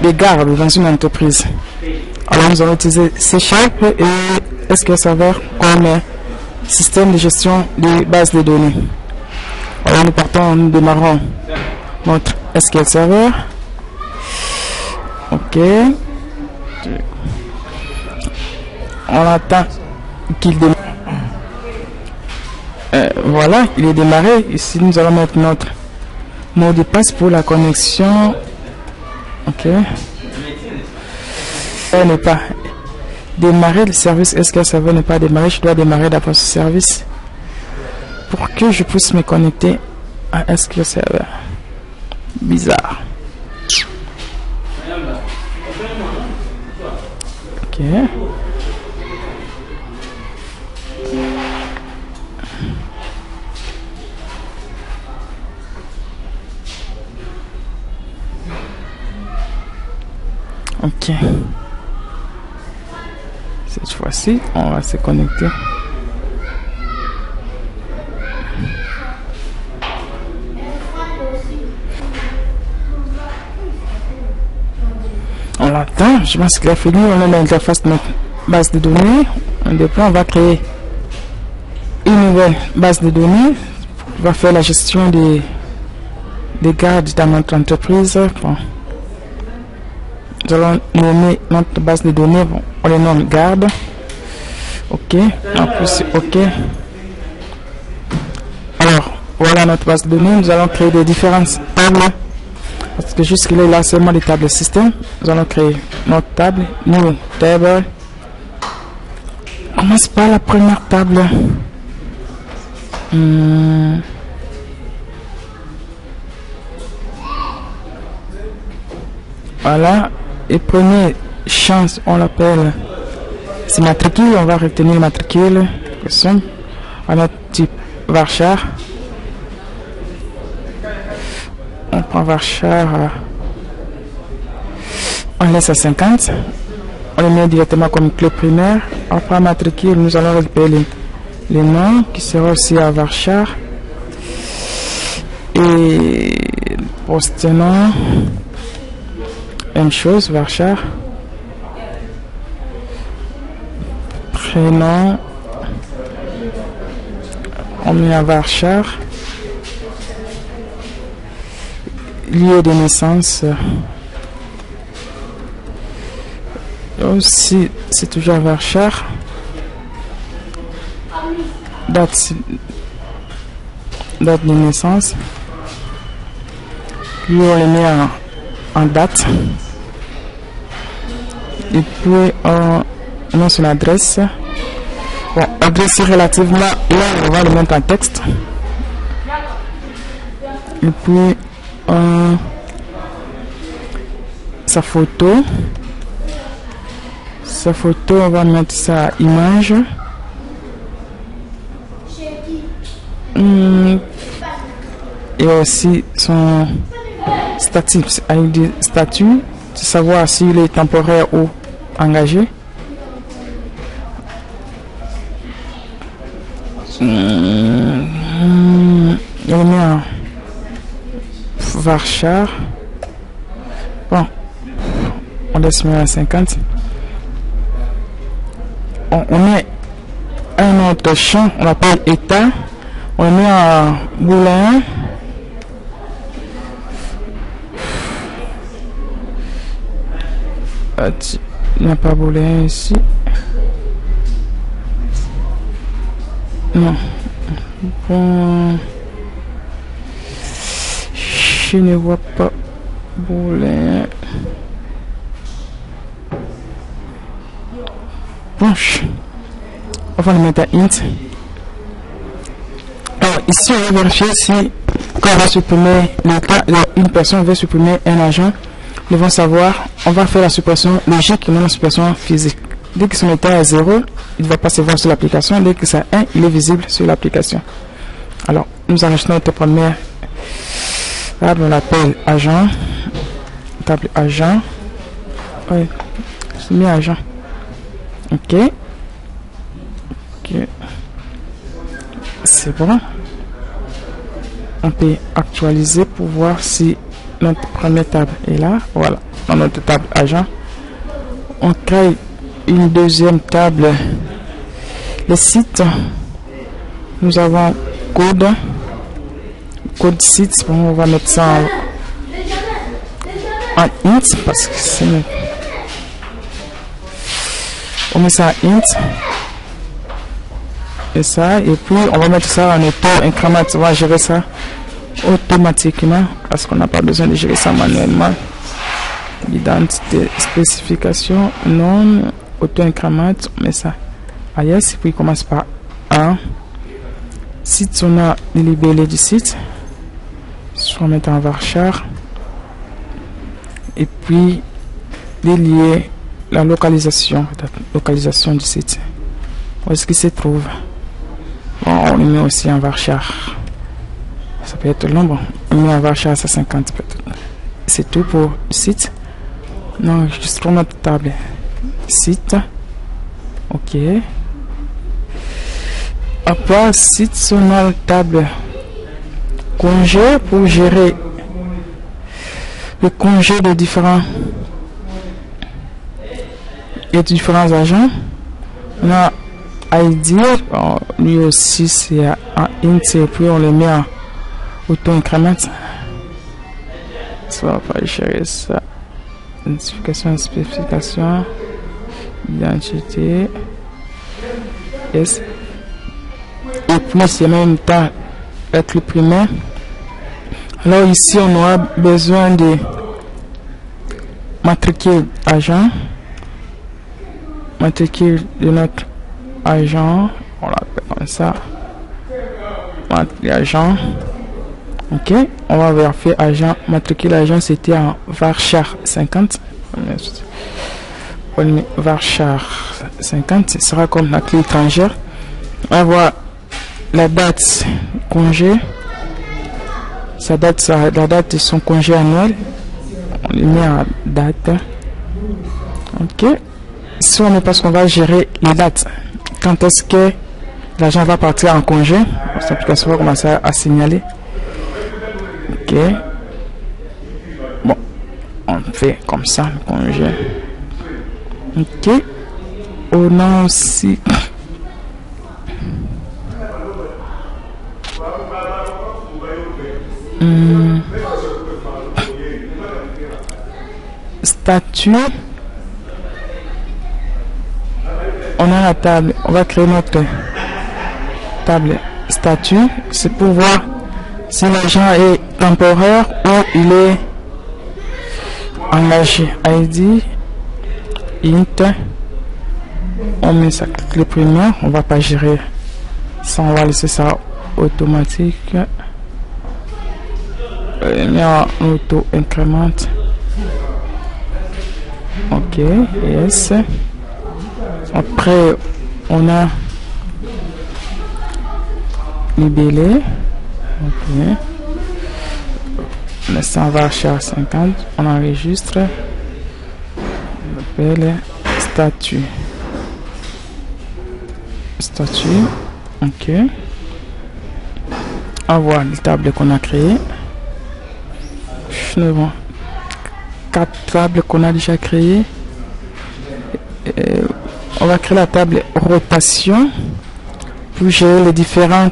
des gardes dans une entreprise. Alors nous allons utiliser C# et SQL Server comme système de gestion des bases de données. Alors nous démarrons notre SQL Server. Ok. On attend qu'il démarre. Voilà, il est démarré. Ici nous allons mettre notre mot de passe pour la connexion. Ok. N'est pas démarrer, le service SQL Server n'est pas démarré. Je dois démarrer d'abord ce service pour que je puisse me connecter à SQL Server. Bizarre. Ok. Ok. Cette fois-ci, on va se connecter. On l'attend. Je pense qu'il a fini. On a l'interface de notre base de données. On va créer une nouvelle base de données. On va faire la gestion des gardes dans notre entreprise. Bon. Nous allons nommer notre base de données. Bon, on les nomme garde. Ok. En plus, ok. Alors, voilà notre base de données. Nous allons créer des différentes tables. Parce que jusqu'il est là seulement des tables système. Nous allons créer notre table. New table. Commence par la première table. Voilà. Et premier champ, on l'appelle, c'est matricule. On va retenir matricule. À notre type varchar. On prend varchar. On laisse à 50. On le met directement comme clé primaire. Après matricule, nous allons récupérer les noms qui seront aussi à varchar. Et post-nom. Même chose, varchar. Prénom. On met à varchar. Lieu de naissance. Aussi, c'est toujours à varchar. Date de naissance. Lui, on le met en date. Et puis non, sur l'adresse. Bon, adresse relativement là, on va le mettre en texte. Et puis sa photo, on va mettre sa image. Et aussi son statut, savoir s'il est temporaire ou engagé. On met un varchar. Bon, on laisse mettre à 50. On met un autre champ, on l'appelle état. On met un booléen. Il n'y a pas booléen ici. Non. Bon. Je ne vois pas booléen. Bon. On va le mettre à int. Alors ici on va vérifier si quand on va supprimer une personne veut supprimer un agent, nous devons savoir, on va faire la suppression logique et non la suppression physique. Dès que son état est 0, il ne va pas se voir sur l'application. Dès que c'est 1, il est visible sur l'application. Alors, nous enregistrons notre première table, on l'appelle agent. Table agent. Oui, c'est mis agent. Ok. Ok. C'est bon. On peut actualiser pour voir si notre première table est là. Voilà, dans notre table agent. On crée une deuxième table. Les sites. Nous avons code site. Bon, on va mettre ça en int parce que c'est on met ça en int et ça, et puis on va mettre ça en auto incrément. On va gérer ça automatiquement parce qu'on n'a pas besoin de gérer ça manuellement. Identité, spécification, non, auto incrément, on met ça à yes, et puis il commence par 1. Site, on a les libellés du site, on va mettre en varchar, et puis délier la localisation du site. Où est-ce qu'il se trouve? Bon, on le met aussi en varchar. Ça peut être long, bon, on met en varchar 50 peut-être. C'est tout pour le site. Non, juste pour notre table. Site. Ok. Après, site, on a la table congé pour gérer le congé de différents agents. On a ID, bon, lui aussi c'est un int et puis on le met en auto-incrément. Ça va pas gérer ça. Identification, spécification, identité, yes. Et puis c'est en même temps être le primaire. Alors ici on aura besoin de matricule agent, matricule de notre agent, on l'appelle comme ça, matricule agent. Ok, on va vérifier agent, matricule agent, c'était en varchar 50. On met varchar 50, ce sera comme la clé étrangère. On va voir la date congé, la date de son congé annuel. On le met en date. Ok, ici on met parce qu'on va gérer les dates. Quand est-ce que l'agent va partir en congé? Cette application va commencer à signaler. Ok, bon, on fait comme ça le congé. Ok, on a aussi statut. On a la table, on va créer notre table statut. C'est pour voir si l'agent est temporaire ou il est engagé. ID, int, on met ça clé primaire, on va pas gérer ça, on va laisser ça automatique. On en auto incrément. Ok, yes. Après on a libellé. Ok, on va varchar 50, on enregistre, on appelle statut. Ok, on voit les tables qu'on a créées. Nous avons 4 tables qu'on a déjà créées. On va créer la table rotation pour gérer les différents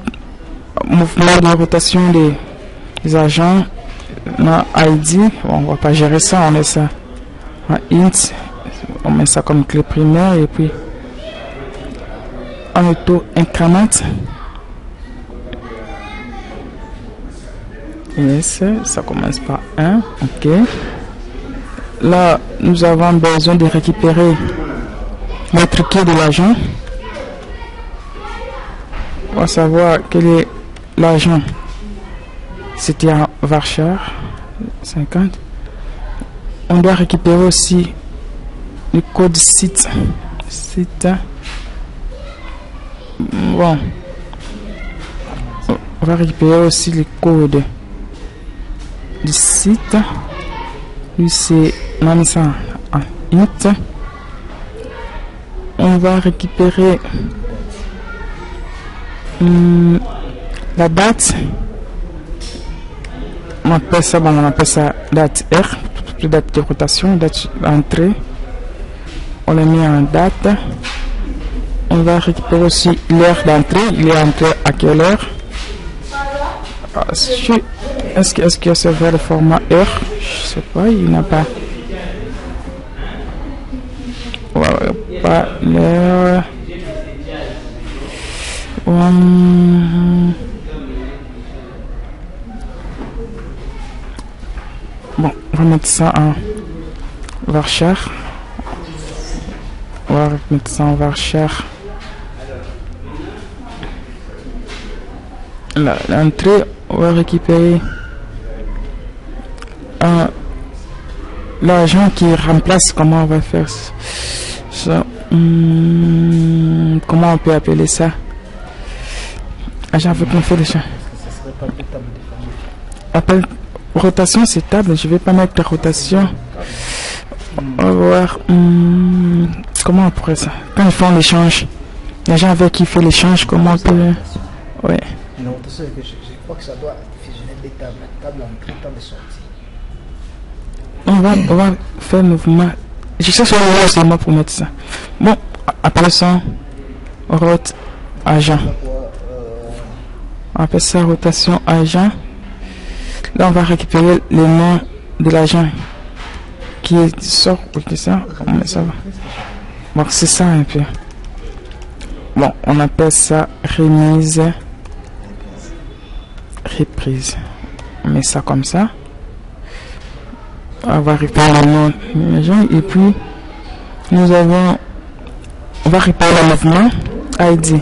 mouvements de rotation des agents. On a ID, bon, on va pas gérer ça, on met ça en int, on met ça comme clé primaire et puis en auto incrément. Yes, ça commence par 1. Ok, là nous avons besoin de récupérer notre clé de l'agent. On va savoir quel est l'agent. C'était un varchar 50. On doit récupérer aussi le code site. Bon, on va récupérer aussi le code du site. Lui c'est on a mis ça en int. On va récupérer la date On appelle ça, bon, on appelle ça date R, date de rotation, date d'entrée. On l'a mis en date. On va récupérer aussi l'heure d'entrée. Il est entré à quelle heure? Est-ce qu'il y a ce vrai le format heure? Je sais pas, il n'a pas. Ouais, pas l'heure. Bon, on va mettre ça en varchar. On va mettre ça en varchar. L'entrée, on va récupérer l'agent qui remplace. Comment on va faire ça? Comment on peut appeler ça? Agent avec qu'on fait les champs. Appelle rotation, c'est table. Je vais pas mettre la rotation. On va voir. Comment on pourrait ça? Quand ils font l'échange, l'agent avec qui fait l'échange, comment on peut. Ouais. Non, je crois que ça doit fusionner des tables. Table en temps de sortie. On va faire mouvement. Je cherche un seulement pour mettre ça. Bon, après ça, rote agent. On appelle ça rotation agent. Là, on va récupérer le nom de l'agent qui sort. Ok, ça, ça va. Bon, c'est ça un peu. Bon, on appelle ça remise. Reprise. On met ça comme ça. On va réparer le nom de l'agent. Et puis, nous avons. On va réparer le mouvement. ID.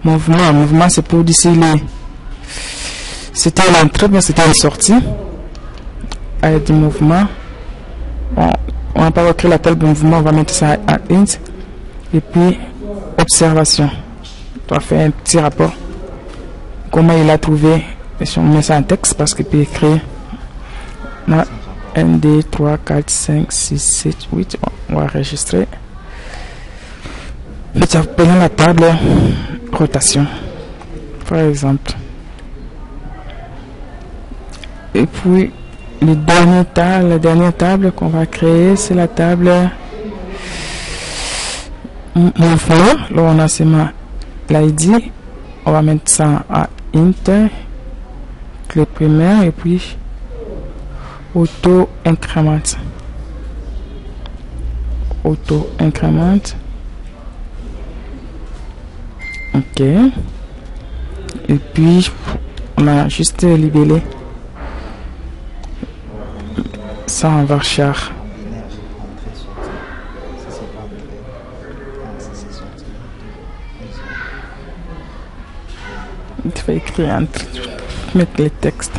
Mouvement, c'est pour déciler. C'était l'entrée, mais c'était une sortie. ID mouvement. Bon, on va pas recréer la table de mouvement, on va mettre ça à int. Et puis, observation. On va faire un petit rapport. Comment il a trouvé. Et si on met ça en texte, parce qu'il peut écrire. Là, 1, 2, 3, 4, 5, 6, 7, 8. On va enregistrer. Nous appelons la table rotation, par exemple. Et puis, la dernière table qu'on va créer, c'est la table mouvement. Là, on a seulement l'ID. On va mettre ça à int, clé primaire, et puis auto-increment. Auto-increment. Ok. Et puis, on a juste libellé ça en varchar. Tu vas écrire mettre les textes.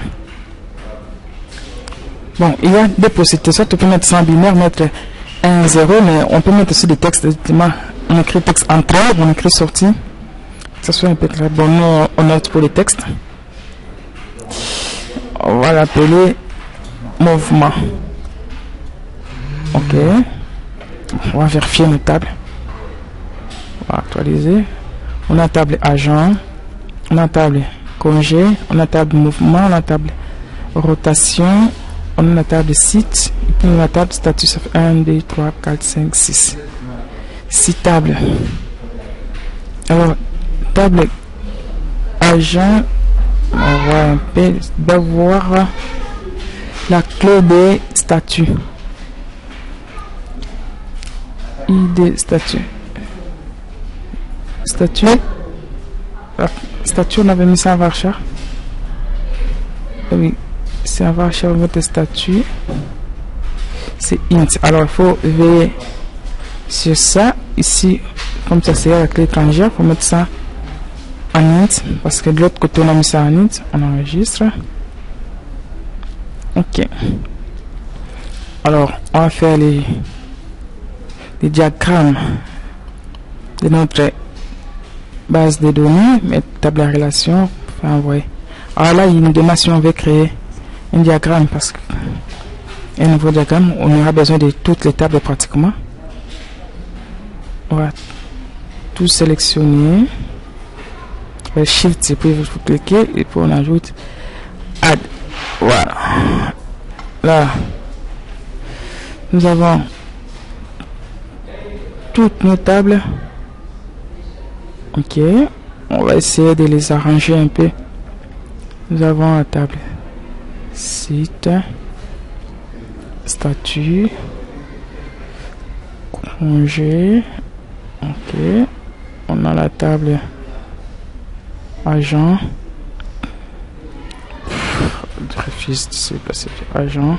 Bon, il y a des possibilités. Soit tu peux mettre ça en binaire, mettre 1, 0, mais on peut mettre aussi des textes. Effectivement, on écrit texte entrée, on écrit sortie. Ça soit un peu clair. Bon, nous, on note pour les textes. On va l'appeler mouvement. Ok. On va vérifier nos tables. On va actualiser. On a table agent. On a table congé. On a table mouvement. On a table rotation. On a la table site. Et puis on a la table statut. Ça fait 1, 2, 3, 4, 5, 6. 6 tables. Alors, table agent, on va un peu d'avoir la clé des statuts. ID statut. Statut, on avait mis ça en varchar. Oui, c'est en varchar votre statut. C'est int. Alors, il faut veiller sur ça. Ici, comme ça, c'est la clé étrangère. Il faut mettre ça en int. Parce que de l'autre côté, on a mis ça en int. On enregistre. Ok. Alors, on va faire les diagrammes de notre base de données, mettre table à relation, envoyer. Alors là, il nous demande si on veut créer un diagramme, parce que un nouveau diagramme, on aura besoin de toutes les tables pratiquement. On va tout sélectionner. Shift, et puis vous cliquez et puis on ajoute add. Voilà. Là, nous avons toutes nos tables. Ok. On va essayer de les arranger un peu. Nous avons la table site, statut, congé. Ok. On a la table agent. Refuse de se placer agent.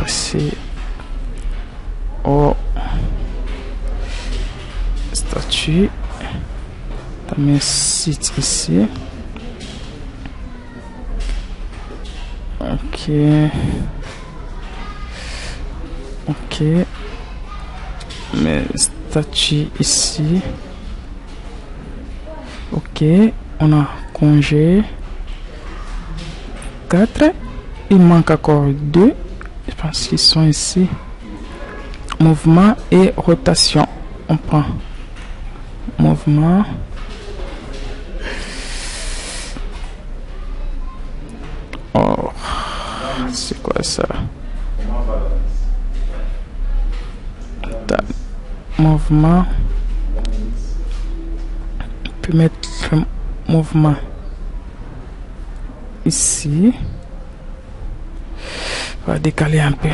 C'est au statut. T'as mis site ici. Ok. Ok. Mais statut ici. Ok. On a congé 4. Il manque encore 2. Je pense qu'ils sont ici. Mouvement et rotation. On prend mouvement. Oh, c'est quoi ça? Mouvement. On peut mettre le mouvement ici. On va décaler un peu.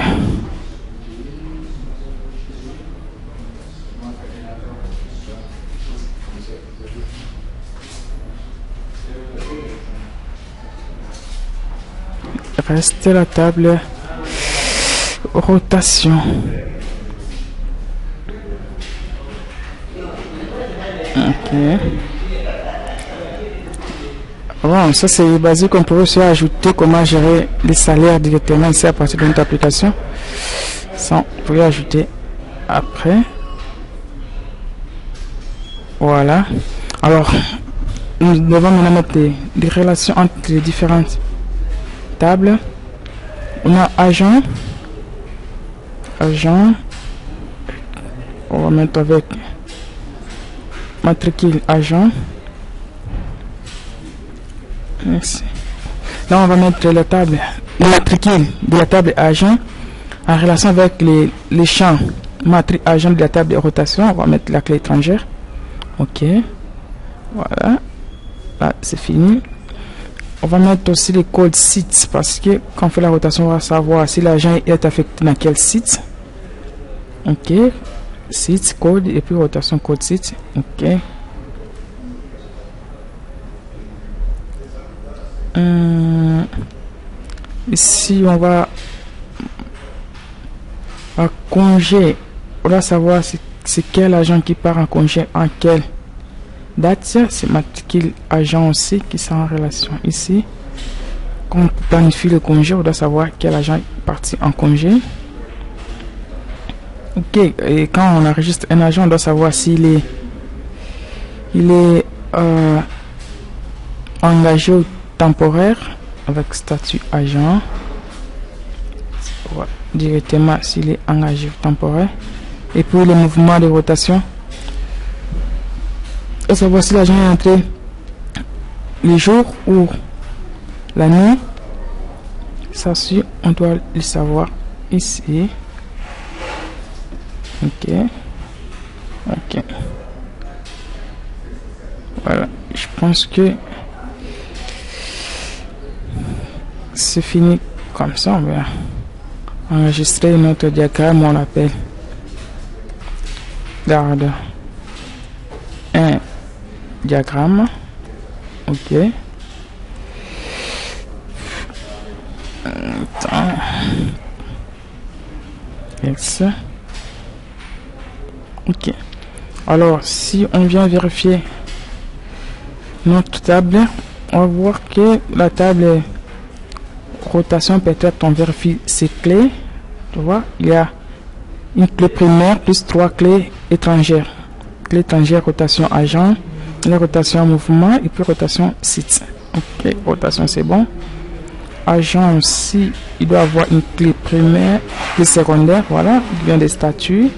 Reste la table rotation. Ok. Bon, ça c'est basique. On peut aussi ajouter comment gérer les salaires directement ici à partir de notre application. Ça, on peut ajouter après. Voilà. Alors, nous devons maintenant mettre des relations entre les différentes tables. On a agent. Agent. On va mettre avec matricule agent. Merci. Là, on va mettre la table, le matricule de la table agent en relation avec les champs matricule agent de la table de rotation. On va mettre la clé étrangère. Ok. Voilà. Là, c'est fini. On va mettre aussi les codes sites parce que quand on fait la rotation, on va savoir si l'agent est affecté dans quel site. Ok. Site, code et puis rotation code site. Ok. Ici, on va à congé. On va savoir c'est quel agent qui part en congé en quelle date. C'est matricule agent aussi qui sont en relation ici. Quand on planifie le congé, on doit savoir quel agent est parti en congé. Ok, et quand on enregistre un agent, on doit savoir s'il est engagé ou temporaire avec statut agent. Voilà, directement s'il est engagé ou temporaire. Et puis le mouvement de rotation, on doit savoir si l'agent est entré le jour ou la nuit. Ça aussi, on doit le savoir ici. Ok. Ok. Voilà. Je pense que c'est fini comme ça. On va enregistrer notre diagramme. On l'appelle garde un diagramme. Ok. Yes. Ok. Alors, si on vient vérifier notre table, on va voir que la table rotation, peut-être on vérifie ses clés. Tu vois, il y a une clé primaire plus 3 clés étrangères. Clé étrangère, rotation agent, la rotation mouvement et puis rotation site. Ok, rotation c'est bon. Agent aussi, il doit avoir une clé primaire, clé secondaire, voilà, il vient des statuts.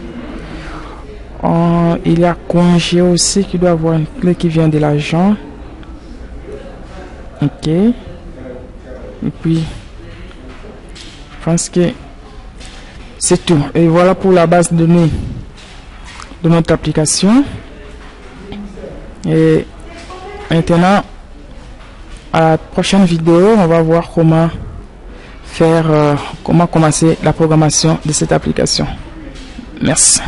Il y a congé aussi qui doit avoir une clé qui vient de l'agent. Ok. Et puis, je pense que c'est tout. Et voilà pour la base de données de notre application. Et maintenant, à la prochaine vidéo, on va voir comment faire, comment commencer la programmation de cette application. Merci.